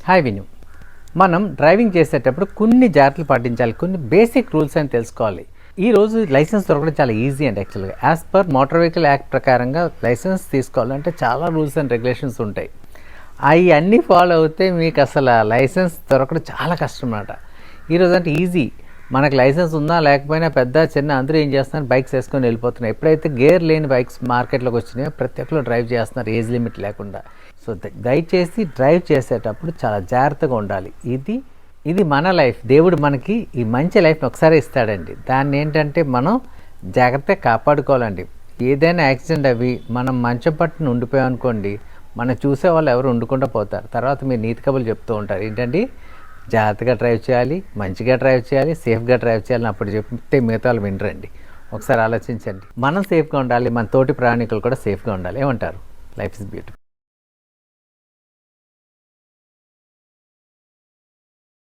Hi విను. మనం driving చేసేటప్పుడు కొన్ని జాగ్రత్తలు పాటించాలి, కొన్ని బేసిక్ రూల్స్ అని తెలుసుకోవాలి. ఈరోజు లైసెన్స్ దొరకడం చాలా ఈజీ అండి. యాక్చువల్గా as per motor vehicle act ప్రకారంగా లైసెన్స్ తీసుకోవాలంటే చాలా రూల్స్ అండ్ రెగ్యులేషన్స్ ఉంటాయి. అవి అన్నీ ఫాలో అవుతే మీకు అసలు లైసెన్స్ దొరకడం చాలా కష్టం అన్నమాట. ఈరోజు అంటే ఈజీ, మనకు లైసెన్స్ ఉందా లేకపోయినా పెద్ద చిన్న అందరూ ఏం చేస్తున్నారు, బైక్స్ వేసుకొని వెళ్ళిపోతున్నారు. ఎప్పుడైతే గేర్ లేని బైక్స్ మార్కెట్లోకి వచ్చినాయో ప్రతి ఒక్కరు డ్రైవ్ చేస్తున్నారు ఏజ్ లిమిట్ లేకుండా. సో దయచేసి డ్రైవ్ చేసేటప్పుడు చాలా జాగ్రత్తగా ఉండాలి. ఇది మన లైఫ్, దేవుడు మనకి ఈ మంచి లైఫ్ని ఒకసారి ఇస్తాడండి. దాన్ని ఏంటంటే మనం జాగ్రత్తగా కాపాడుకోవాలండి. ఏదైనా యాక్సిడెంట్ అవి మనం మంచం పట్టున ఉండిపోయాం అనుకోండి, మనం చూసే వాళ్ళు ఎవరు ఉండకుండా పోతారు. తర్వాత మీరు నీతి కబుర్లు చెప్తూ ఉంటారు, ఏంటంటే జాగ్రత్తగా డ్రైవ్ చేయాలి, మంచిగా డ్రైవ్ చేయాలి, సేఫ్గా డ్రైవ్ చేయాలని అప్పుడు చెప్తే మిగతా వాళ్ళు వినరండి. ఒకసారి ఆలోచించండి. మనం సేఫ్గా ఉండాలి, మన తోటి ప్రయాణికులు కూడా సేఫ్గా ఉండాలి. ఏమంటారు? Life is beautiful.